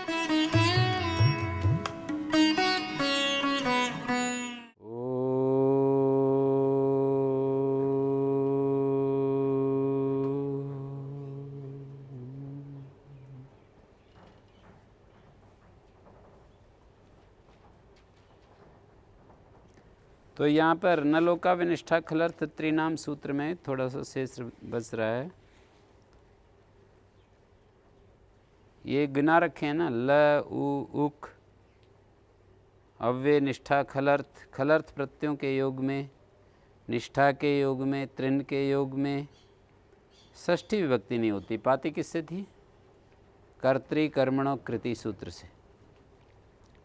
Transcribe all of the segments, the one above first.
तो यहाँ पर नलोका विनिष्ठा खलर्थ त्रिनाम सूत्र में थोड़ा सा शेष बच रहा है। ये गिना रखे हैं ना, ल उ उक अव्यय निष्ठा खलर्थ, खलर्थ प्रत्ययों के योग में, निष्ठा के योग में, त्रिन के योग में षष्ठी विभक्ति नहीं होती। पाती किससे थी? कर्तृ कर्मणो कृति सूत्र से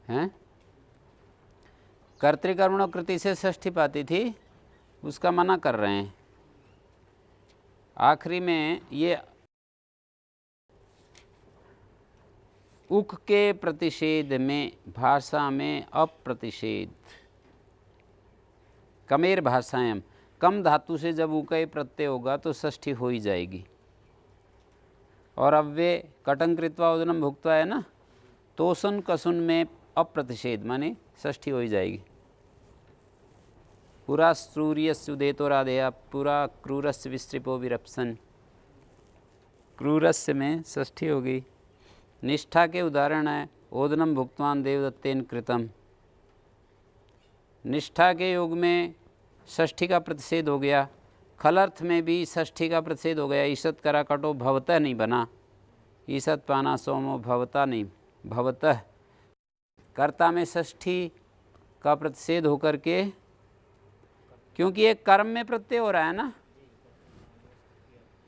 हैं। कर्तृकर्मणों कृति से षष्ठी पाती थी, उसका मना कर रहे हैं। आखिरी में ये उक के प्रतिषेध में भाषा में अप्रतिषेध, कमेर भाषाएं, कम धातु से जब उकय प्रत्यय होगा तो षष्ठी हो ही जाएगी। और अव्यय कटं कृत्वा उदनम भुक्त्वा है ना, तोसन कसुन में अप्रतिषेध माने षष्ठी हो ही जाएगी। पुरा सूर्यस्य उदेतो राधेया पुरा क्रूरस्य विस्त्रिपो विरप्सन, क्रूरस्य में षष्ठी हो गई। निष्ठा के उदाहरण है ओदनम भुक्तवान देवदत्तेन कृतम, निष्ठा के योग में षष्ठी का प्रतिषेध हो गया। खलर्थ में भी षष्ठी का प्रतिषेध हो गया। ईषत करा कटो भवतः नहीं बना, ईषत पाना सोमो भवता नहीं, भवतः। कर्ता में षष्ठी का प्रतिषेध होकर के, क्योंकि एक कर्म में प्रत्यय हो रहा है ना,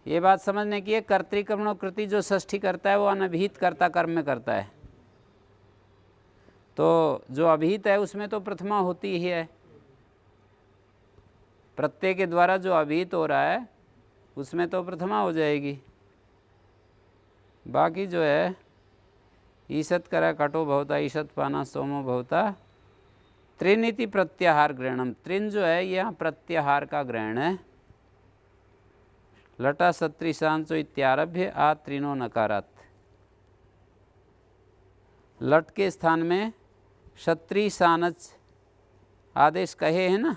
ये बात समझने की है। कर्तृकर्मणो कृति जो षष्ठी करता है वो अनभिहित कर्ता कर्म में करता है। तो जो अभिहित है उसमें तो प्रथमा होती ही है। प्रत्यय के द्वारा जो अभिहित हो रहा है उसमें तो प्रथमा हो जाएगी। बाकी जो है ईषत करा कटो भवता, ईषत पाना सोमो भवता, त्रिनीति प्रत्याहार ग्रहणम। त्रिन जो है यह प्रत्याहार का ग्रहण है। लटा सत्री सांसो इत्यारभ्य आ त्रिनो नकारात। लट के स्थान में क्षत्रि सानच आदेश कहे हैं ना,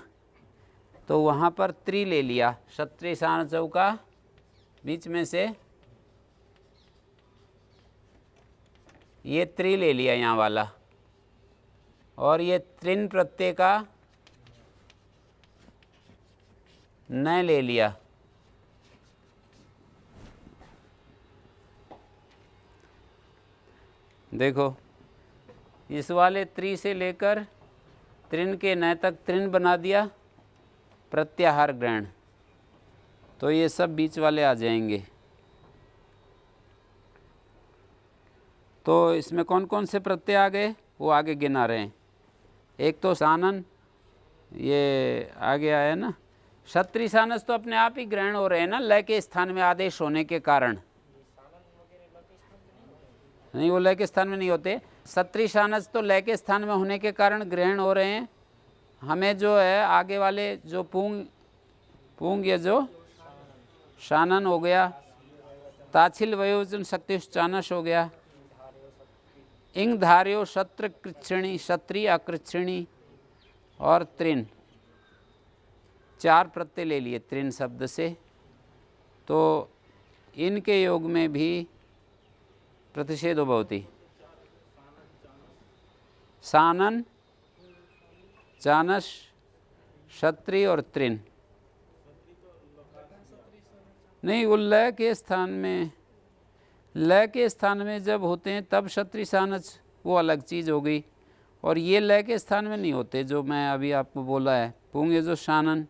तो वहाँ पर त्रि ले लिया। क्षत्रि सानचौ का बीच में से ये त्रि ले लिया यहाँ वाला, और ये त्रिन प्रत्यय का न ले लिया। देखो इस वाले त्रि से लेकर त्रिन के न तक त्रिन बना दिया प्रत्याहार ग्रहण, तो ये सब बीच वाले आ जाएंगे। तो इसमें कौन कौन से प्रत्यय आ गए वो आगे गिना रहे हैं। एक तो सानन, ये आगे आया ना। क्षत्रि सानस तो अपने आप ही ग्रहण हो रहे हैं ना, लय के स्थान में आदेश होने के कारण। नहीं, वो लय के स्थान में नहीं होते। क्षत्रि सानस तो लय के स्थान में होने के कारण ग्रहण हो रहे हैं। हमें जो है आगे वाले जो पूंग ये जो शानन हो गया, ताछिल वयोजन शक्ति चानस हो गया, इंग धार्यो शत्र कृच्छिणी, क्षत्रि अकृच्छिणी और त्रिन, चार प्रत्यय ले लिए त्रिन शब्द से। तो इनके योग में भी प्रतिषेधो भवति। सानन, चानस, क्षत्रि और त्रिन। नहीं, वो लय के स्थान में, लय के स्थान में जब होते हैं तब क्षत्रि सानस वो अलग चीज़ हो गई, और ये लय के स्थान में नहीं होते जो मैं अभी आपको बोला है। पूंगे जो शानन,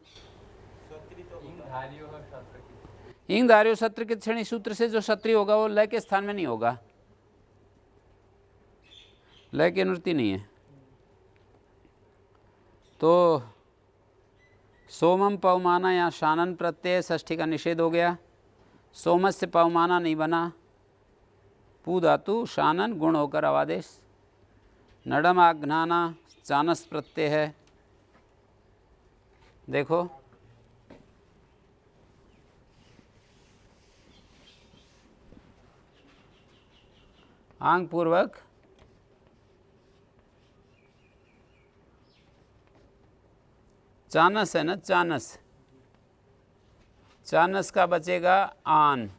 इंग धार्यो शत्रु के क्षणी सूत्र से जो क्षत्रि होगा वो लय के स्थान में नहीं होगा, लय की अनुवृत्ति नहीं है। तो सोमम पवमाना, यहाँ शानन प्रत्यय षष्ठी का निषेध हो गया। सोमस से पवमाना नहीं बना, पू धातु शानन गुण होकर अवादेश। नडम आघ्नाना चानस प्रत्यय है। देखो आंग पूर्वक चानस है ना, चानस, चानस का बचेगा आन।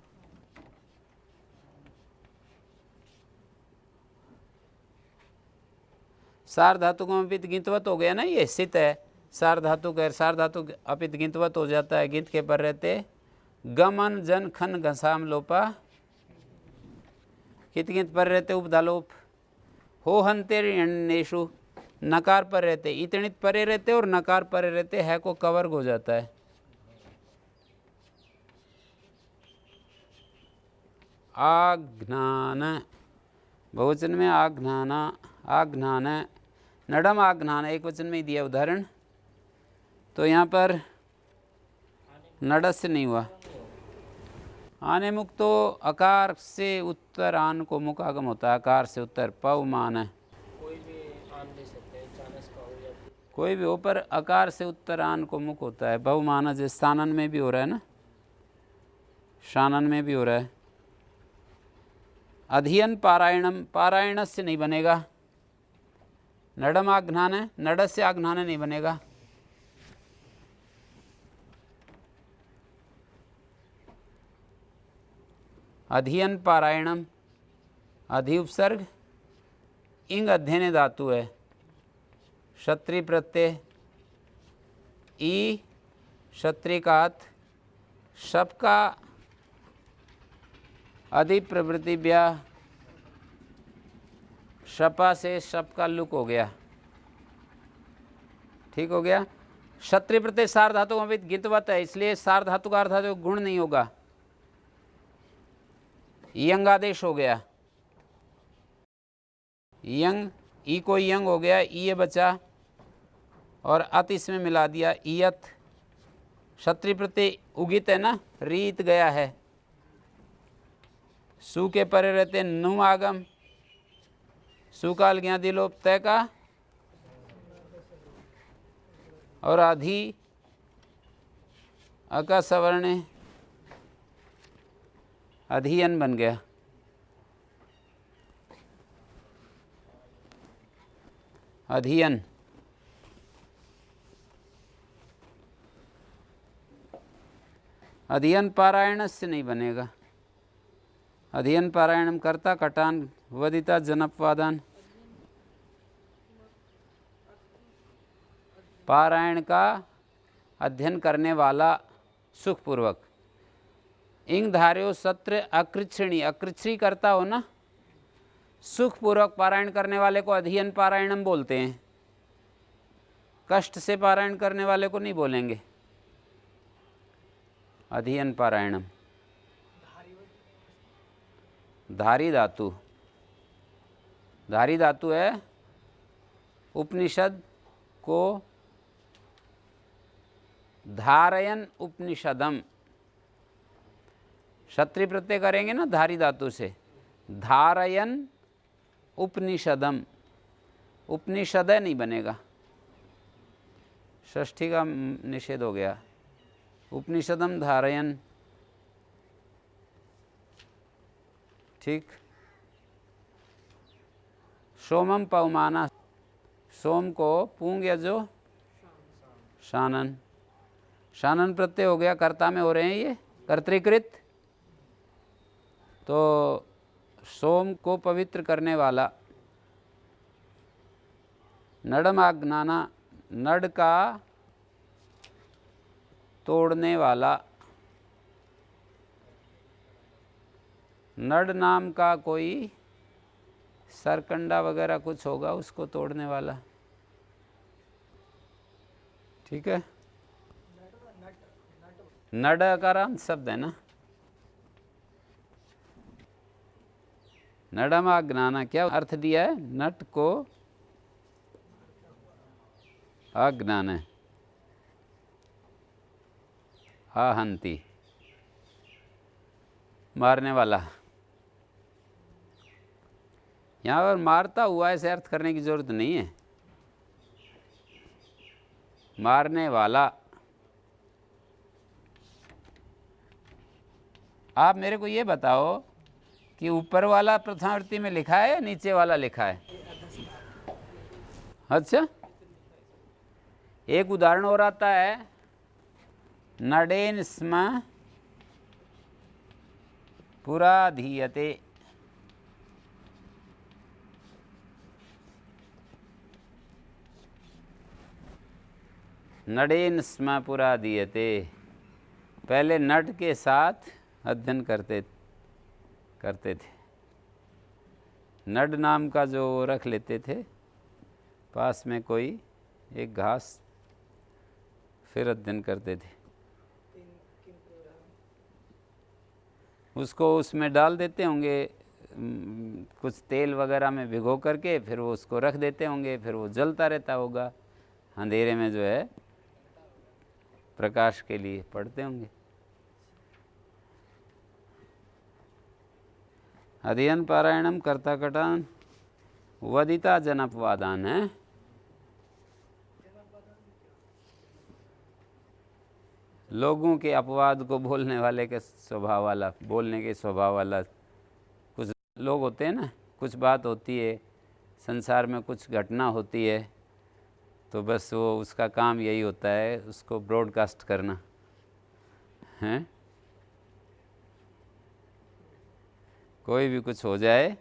सार धातु को अपित गिंतवत हो गया ना, ये सित है, सार धातु गैर सार धातु अपित गिंतवत हो जाता है, गिंत के पर रहते गमन जन खन घसाम लोपा, कित गिंत पर रहते उपदालोप, हो हंते ऋणेशु, नकार पर रहते इतनित परे रहते और नकार परे रहते, है को कवर हो जाता है। आघ्नान, बहुवचन में आघ्नाना, आघ्नान, नडम आघ्नान, एक वचन में ही दिया उदाहरण, तो यहाँ पर नडस नहीं हुआ। आने मुख तो अकार से उत्तर आन को मुख आगम होता है, अकार से उत्तर पवमान है, कोई भी आन ले सकते हैं, चानस का हो या फिर कोई भी हो, पर अकार से उत्तर आन को मुख होता है। बहुमान जैसे स्थानन में भी हो रहा है ना, शानन में भी हो रहा है। अध्ययन पारायणम, पारायण से नहीं बनेगा, नडम आघ्नान है, नडस से आघ्नान नहीं बनेगा। अध्ययन पारायणम, अधि उपसर्ग, इंग अध्ययन धातु है, क्षत्रि प्रत्यय, ई क्षत्रि का अर्थ, शप का अधि प्रवृत्ति ब्याह, शपा से शप का लुक हो गया, ठीक हो गया। क्षत्रि प्रत्यय सार धातु में गितवत है, इसलिए सार धातु का अर्थ है गुण नहीं होगा, यंग आदेश हो गया, यंग, ई को यंग हो गया, ई बचा और अत इसमें मिला दिया, ईयत। क्षत्रि प्रत्यय उगित है ना, रीत गया है, सु के परे रहते नु आगम, सुकाल ज्ञा दिलोप तय का, और आधि अका सवर्ण अधियन बन गया। अधियन, अधियन पारायण से नहीं बनेगा, अधियन पारायणम कर्ता कटान वदिता जनपवादान, पारायण का अध्ययन करने वाला सुखपूर्वक। इंग धार्यो सत्र अकृच्छणी, अकृच्छी करता हो ना, सुखपूर्वक पारायण करने वाले को अध्ययन पारायणम बोलते हैं, कष्ट से पारायण करने वाले को नहीं बोलेंगे अध्ययन पारायणम। धारी धातु, धारी धातु है, उपनिषद को धारयन उपनिषदम, क्षत्रि प्रत्यय करेंगे ना धारी धातु से, धारयन उपनिषदम, उपनिषद नहीं बनेगा, षष्ठी का निषेध हो गया, उपनिषदम धारयन, ठीक। सोमम पवमाना, सोम को पूंग या जो शानन, शानन प्रत्यय हो गया, कर्ता में हो रहे हैं ये कर्तृकृत, तो सोम को पवित्र करने वाला। नडम आज्ञाना, नड का तोड़ने वाला, नड नाम का कोई सरकंडा वगैरह कुछ होगा, उसको तोड़ने वाला, ठीक है। नड अकारांत शब्द है ना, नडम आज्ञाना क्या अर्थ दिया है, नट को अज्ञान है, आहंती मारने वाला, यहाँ पर मारता हुआ ऐसे अर्थ करने की जरूरत नहीं है, मारने वाला। आप मेरे को ये बताओ कि ऊपर वाला प्रथमावृत्ति में लिखा है या नीचे वाला लिखा है? अच्छा, एक उदाहरण और आता है, नडेन स्म पुराधीयते। नडेन स्म पुराधीयते, पहले नट के साथ अध्ययन करते थे। नड नाम का जो रख लेते थे पास में कोई एक घास, फिर अध्ययन करते थे। उसको उसमें डाल देते होंगे कुछ तेल वगैरह में भिगो करके, फिर वो उसको रख देते होंगे, फिर वो जलता रहता होगा, अंधेरे में जो है प्रकाश के लिए पढ़ते होंगे। अध्ययन पारायणम कर्ता कटान वदिता जनपवादान है। लोगों के अपवाद को बोलने वाले के स्वभाव वाला, बोलने के स्वभाव वाला कुछ लोग होते हैं ना, कुछ बात होती है संसार में, कुछ घटना होती है, तो बस वो उसका काम यही होता है उसको ब्रॉडकास्ट करना है। कोई भी कुछ हो जाए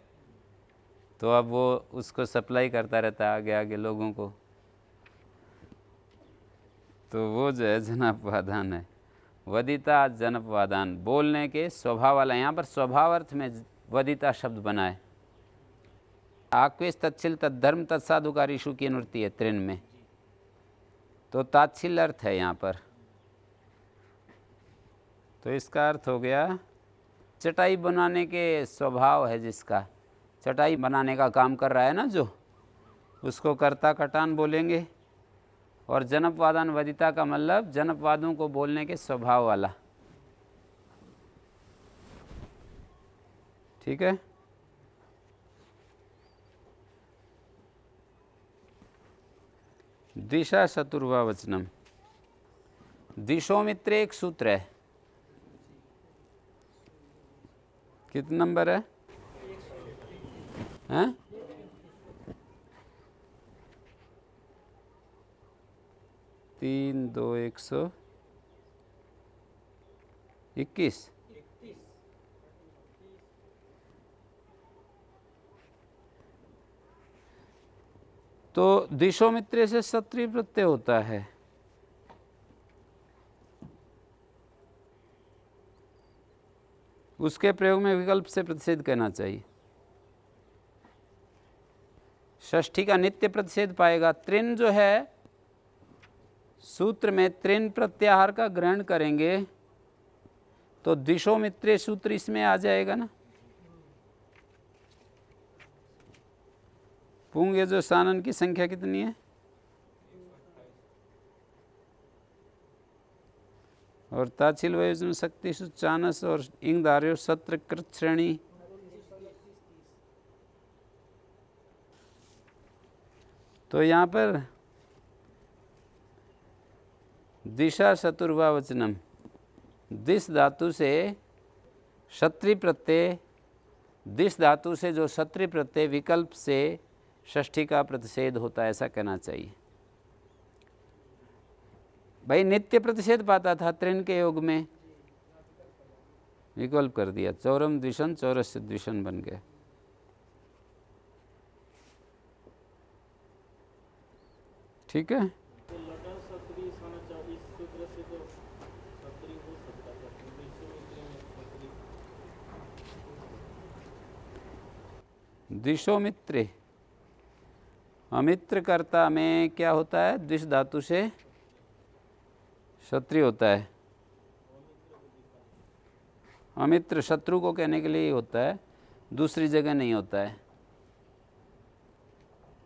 तो अब वो उसको सप्लाई करता रहता है आगे आगे लोगों को, तो वो जो है जनपवादान है। वदिता जनपवादान, बोलने के स्वभाव वाला। यहाँ पर स्वभाव अर्थ में वदिता शब्द बना है। आक्वेश तत्शील तद्धर्म तत्साधुकारीषु की अनुवृत्ति है त्रिन में, तो तात्शील अर्थ है यहाँ पर। तो इसका अर्थ हो गया चटाई बनाने के स्वभाव है जिसका, चटाई बनाने का काम कर रहा है ना जो, उसको कर्ता कटान बोलेंगे। और जनपवादान वदिता का मतलब जनपवादों को बोलने के स्वभाव वाला। ठीक है। दिशा चतुर्वा वचनम, दिशो मित्र एक सूत्र है, कितना नंबर है? हैं? 3 2 121। तो दिशो मित्र से सत्री प्रत्यय होता है। उसके प्रयोग में विकल्प से प्रतिषेध कहना चाहिए। षष्ठी का नित्य प्रतिषेध पाएगा। त्रिन जो है सूत्र में त्रिन प्रत्याहार का ग्रहण करेंगे तो दिशो मित्रे सूत्र इसमें आ जाएगा ना। पुंग ये जो सानन की संख्या कितनी है? और ताचिल वयोजन शक्ति चानस और इंग धार्यो सत्र कृत श्रेणी। तो यहाँ पर दिशा चतुर्वा वचनम, दिश धातु से क्षत्रि प्रत्यय, दिश धातु से जो क्षत्रि प्रत्यय विकल्प से षष्ठी का प्रतिषेध होता है, ऐसा कहना चाहिए। भाई नित्य प्रतिषेध पाता था त्रिन के योग में, विकल्प कर दिया, चौरम द्विषण चौरस्य द्विषण बन गया। ठीक है। दिशो मित्रे, अमित्र कर्ता में क्या होता है? दिश धातु से क्षत्रिय होता है। अमित्र शत्रु को कहने के लिए ही होता है, दूसरी जगह नहीं होता है।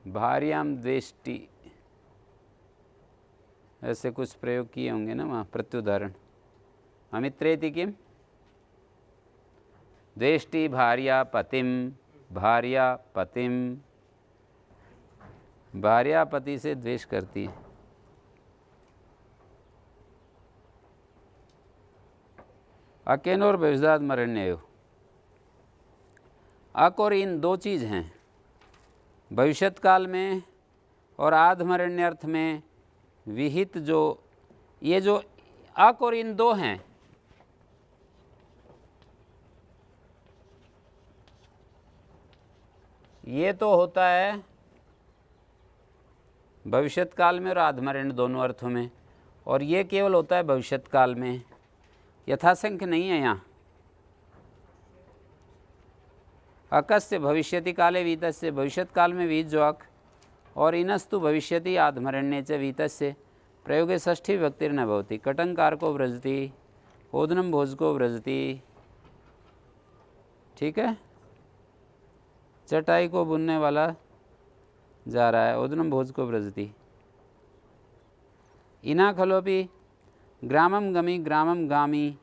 भार्याम द्वेष्टि, ऐसे कुछ प्रयोग किए होंगे ना वहाँ प्रत्युदाहरण। अमित्रेति किम द्वेष्टि भार्या पतिम, भार्या पतिम, भार्या पति से द्वेष करती है। अकेन और भविष्याद मरण्य, अक और इन दो चीज़ हैं। भविष्यत काल में और आधमरण्य अर्थ में विहित जो ये जो अक और इन दो हैं, ये तो होता है भविष्यत काल में और आधमरण दोनों अर्थों में, और ये केवल होता है भविष्यत काल में, यथासंख्य नहीं है यहाँ। अकस्य भविष्यति काले वीतस्य, भविष्यत काल में वीत जो अक, और इनस्तु भविष्यति आधमरण्ये च वीतस्य प्रयोगे षष्ठी विभक्तिर्न भवति। कटंकार को व्रजति, ओदनम भोज को व्रजति, ठीक है। चटाई को बुनने वाला जा रहा है, ओदनम भोज को व्रजति। इना खलोपि ग्रामम गमी ग्रामम गामी,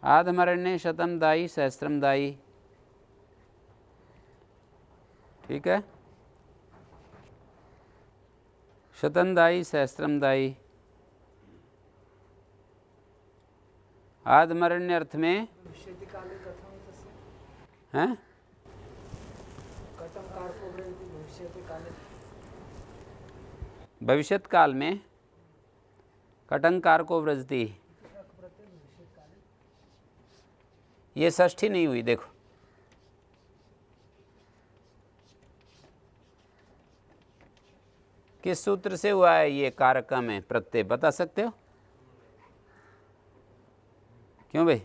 आधमरण्ये शतम दायी सहस्त्रम दायी, ठीक है। शतम दायी सहस्त्रम दायी, आधमरण्य अर्थ में हैं भविष्यत काल में कटंकार को व्रजती, ये षष्ठी नहीं हुई। देखो किस सूत्र से हुआ है ये कारकम है प्रत्यय, बता सकते हो? क्यों भाई?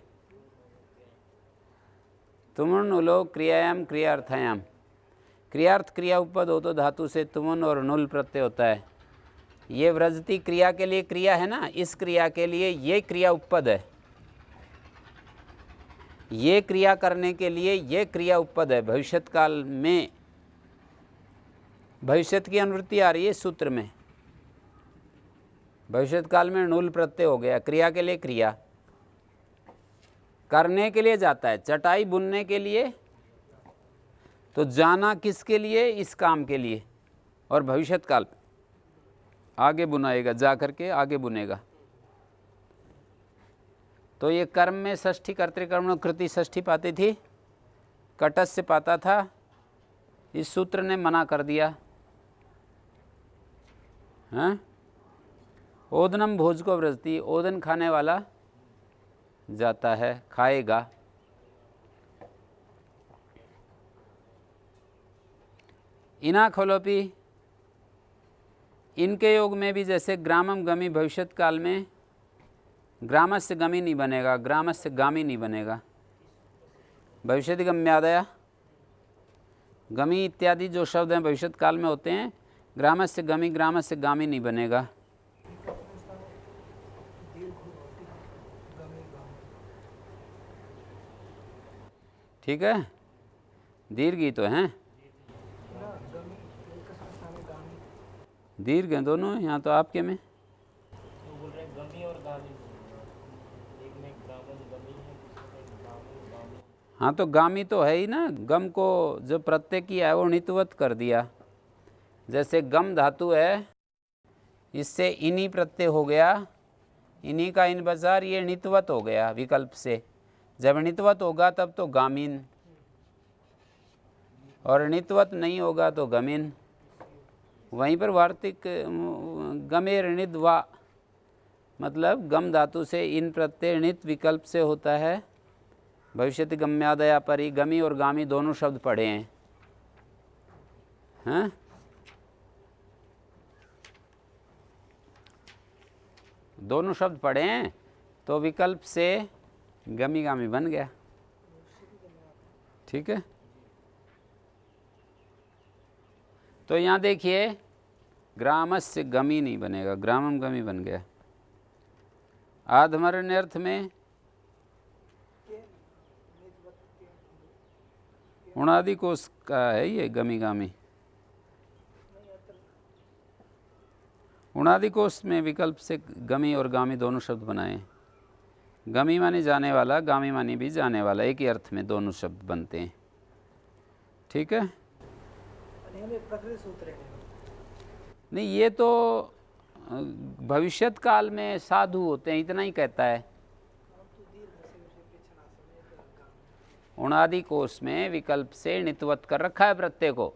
तुमुन उलो क्रियायाम क्रियार्थायाम, क्रियार्थ क्रिया उपपद हो तो धातु से तुमुन और नुल प्रत्यय होता है। ये व्रजती क्रिया के लिए क्रिया है ना, इस क्रिया के लिए ये क्रिया उपपद है, ये क्रिया करने के लिए ये क्रिया उपपद है। भविष्यत काल में भविष्यत की अनुवृत्ति आ रही है सूत्र में, भविष्यत काल में नुल प्रत्यय हो गया, क्रिया के लिए क्रिया, करने के लिए जाता है। चटाई बुनने के लिए तो जाना किसके लिए? इस काम के लिए, और भविष्यत काल आगे बुनाएगा, जा करके आगे बुनेगा। तो ये कर्म में षष्ठी कर्तृकर्मणो कृति षष्ठी पाती थी, कटस से पाता था, इस सूत्र ने मना कर दिया। हाँ, ओदनम भोज को व्रजती, ओदन खाने वाला जाता है, खाएगा। इना खलोपी, इनके योग में भी जैसे ग्रामम गमी, भविष्यत काल में ग्रामस्य गमी नहीं बनेगा, ग्रामस्य गामी नहीं बनेगा। भविष्यति गम्यादया, गमी इत्यादि जो शब्द हैं भविष्यत काल में होते हैं, ग्रामस्य गमी ग्रामस्य गामी नहीं बनेगा। ठीक है, दीर्घ ही तो हैं, दीर्घ हैं दोनों यहाँ तो आपके में। बोल रहे गमी और गामी, एक में ग्रामम गमी है, दूसरे में गामी गामी। हाँ तो गामी तो है ही ना, गम को जो प्रत्यय किया है वो णित्वत कर दिया। जैसे गम धातु है, इससे इनी प्रत्यय हो गया, इन्हीं का इन बाजार, ये णित्वत हो गया विकल्प से। जब णित्वत होगा तब तो गामीन, और णित्वत नहीं होगा तो गमीन। वहीं पर वार्तिक गमेर णिद्वा, मतलब गम धातु से इन प्रत्यय णित विकल्प से होता है। भविष्यति गम्यादया परी, गमी और गामी दोनों शब्द पढ़े हैं। हाँ, दोनों शब्द पढ़े हैं तो विकल्प से गमी गामी बन गया। ठीक है, तो यहाँ देखिए ग्रामस्य गमी नहीं बनेगा, ग्रामम गमी बन गया। आधमरण्य अर्थ में उणादि कोश का है ये गमी गामी। उणादि कोश में विकल्प से गमी और गामी दोनों शब्द बनाए। गमी माने जाने वाला, गामी माने भी जाने वाला, एक ही अर्थ में दोनों शब्द बनते हैं। ठीक है, नहीं ये तो भविष्यत काल में साधु होते हैं, इतना ही कहता है। उणादि कोश में विकल्प से णित्वत कर रखा है प्रत्यय को,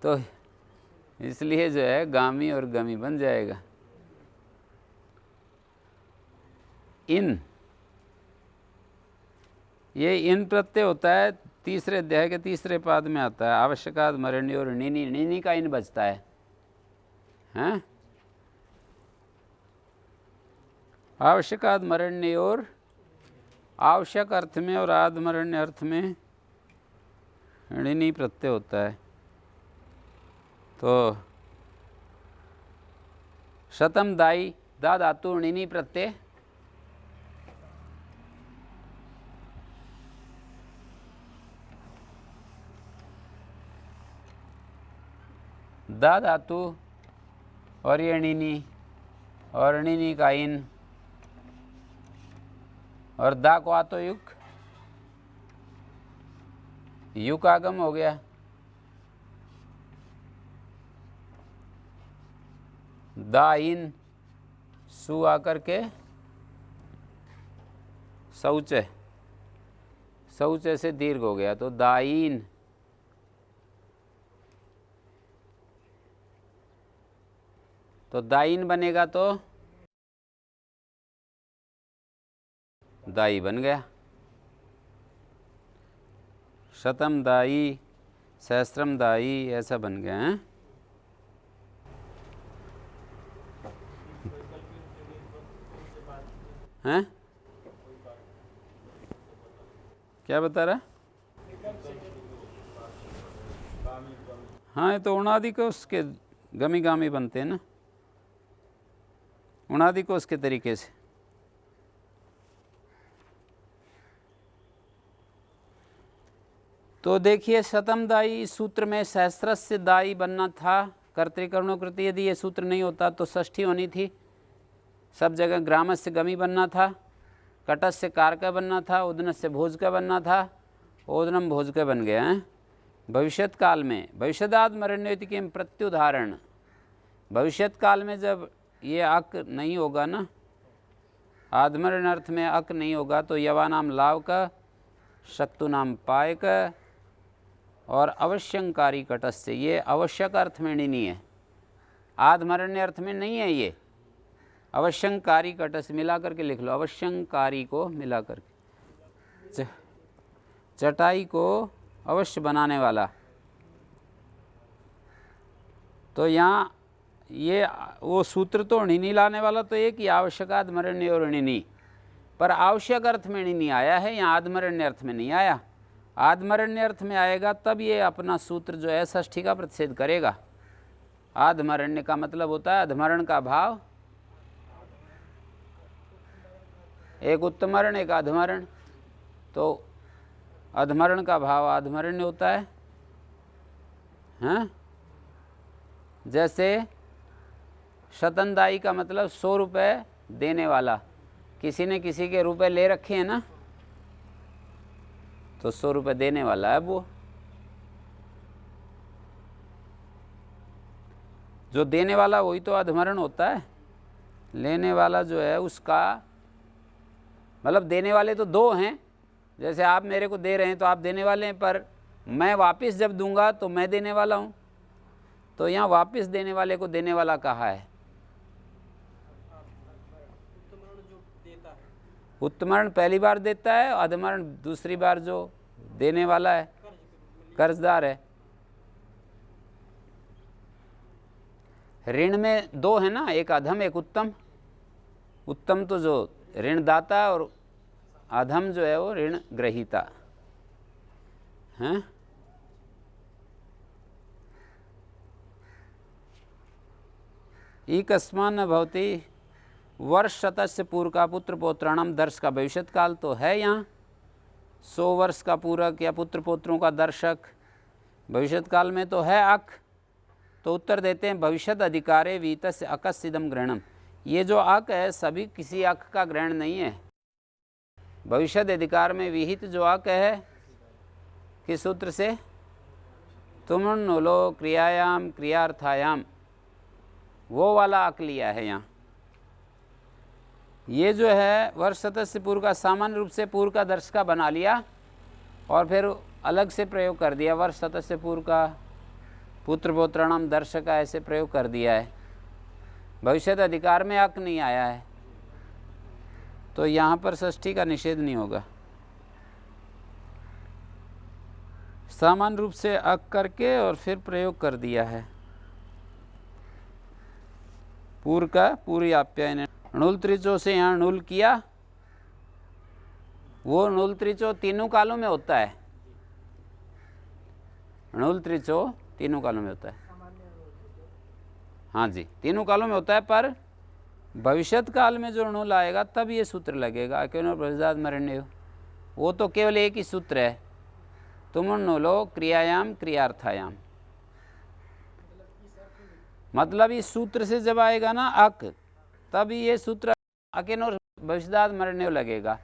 तो इसलिए जो है गामी और गमी बन जाएगा। इन, ये इन प्रत्यय होता है, तीसरे अध्याय के तीसरे पाद में आता है। आवश्यकाद मरण्य और णिनी, णिनी का इन बचता है, हैं? आवश्यकाद मरण्य और आवश्यक अर्थ में और आदमरण्य अर्थ में णिनी प्रत्यय होता है। तो शतम दाई, दा धातु णिनी प्रत्यय, दा धातु और ये णिनी और णिनी का इन और दा को आतो युक, युक आगम हो गया। दा इन, सु आकर के शौच, शौच से दीर्घ हो गया तो दाइन। तो दाइन बनेगा तो दाई बन गया। शतम दाई, सहस्त्रम दाई, ऐसा बन गया है। हैं? क्या बता रहा? हाँ, ये तो उणादि को उसके गमी गामी बनते हैं ना, उणादि को उसके तरीके से। तो देखिए, शतम दाई सूत्र में सहस्रस्य दाई बनना था, कर्तृकर्णोकृति। यदि ये सूत्र नहीं होता तो षष्ठी होनी थी, सब जगह ग्रामस्य गमी बनना था, कटस्य कारक बनना था, उदनस्य भोजक बनना था, ओदनम भोजक बन गया है। भविष्यत काल में भविष्यदाद मरण्योति के प्रत्युदाहरण, भविष्यत काल में जब ये अक नहीं होगा ना, आधमरण अर्थ में अक नहीं होगा, तो यवानाम लाव का, शक्तु नाम पाय का और अवश्यंकारी कटस्य, ये आवश्यक अर्थ में नहीं है, आधमरण्य अर्थ में नहीं है। ये अवश्यंकारी कटस्य मिला करके लिख लो, अवश्यंकारी को मिला करके, चटाई को अवश्य बनाने वाला। तो यहाँ ये वो सूत्र तो णिनी लाने वाला तो एक ही, आवश्यकाद मरण्य और णिनी, पर आवश्यक अर्थ में णिनी आया है, यहाँ आधमरण्य अर्थ में नहीं आया। आधमरण्य अर्थ में आएगा तब ये अपना सूत्र जो है षष्ठी का प्रतिषेध करेगा। आधमरण्य का मतलब होता है अधमरण का भाव, एक उत्तमरण एक अधमरण, तो अधमरण का भाव आधमरण्य होता है। हाँ, जैसे शतनदाई का मतलब 100 रुपये देने वाला, किसी ने किसी के रुपए ले रखे हैं ना, तो 100 रुपये देने वाला है वो। जो देने वाला वही तो अधमरण होता है, लेने वाला जो है उसका मतलब, देने वाले तो दो हैं, जैसे आप मेरे को दे रहे हैं तो आप देने वाले हैं, पर मैं वापस जब दूंगा तो मैं देने वाला हूँ। तो यहाँ वापस देने वाले को देने वाला कहा है। उत्तमरण पहली बार देता है, अधमरण दूसरी बार जो देने वाला है, कर्जदार है। ऋण में दो है ना, एक अधम एक उत्तम। उत्तम तो जो ऋणदाता और अधम जो है वो ऋण ग्रहीता है। एकस्मान न भवती वर्ष शतस्य पूर्व का पुत्र पौत्राणाम दर्श का भविष्यत काल तो है यहाँ 100 वर्ष का पूरक या पुत्र पौत्रों का दर्शक, भविष्यत काल में तो है अक। तो उत्तर देते हैं भविष्यत अधिकारे वीतस्य अकस्सिदम ग्रहणम, ये जो अक है सभी किसी अक का ग्रहण नहीं है। भविष्यत अधिकार में विहित जो अक है किस सूत्र से, तुमन्नुलो क्रियायाम क्रियार्थायाम, वो वाला अक लिया है यहाँ। ये जो है वर्ष सतस्य पूर्व का सामान्य रूप से पूर्व का दर्श का बना लिया और फिर अलग से प्रयोग कर दिया वर्ष सतस्य पूर्व का पुत्र पौत्राणाम दर्शक ऐसे प्रयोग कर दिया है, भविष्यत अधिकार में अक नहीं आया है, तो यहाँ पर षष्ठी का निषेध नहीं होगा। सामान्य रूप से अक करके और फिर प्रयोग कर दिया है। पूर्व का पूरी आप्यायन णुल त्रिचो से यहाँ णुल किया, वो णुल त्रिचो तीनों कालों में होता है। णुल त्रिचो तीनों कालों में होता है, हाँ जी तीनों कालों में होता है, पर भविष्यत काल में जो णुल आएगा तब ये सूत्र लगेगा। अकेनो प्रजात मरण्य, वो तो केवल एक ही सूत्र है, तुम णुलो क्रियायाम क्रियार्थायाम। मतलब इस सूत्र से जब आएगा ना अक, तब ये सूत्र अकेनो भविष्यत मरण्य लगेगा,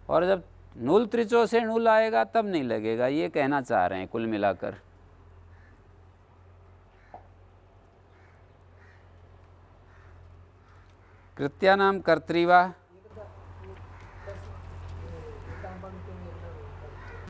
और जब णुल त्रिचो से णुल आएगा तब नहीं लगेगा। ये कहना चाह रहे हैं कुल मिलाकर। कृत्यानाम कर्तृवा,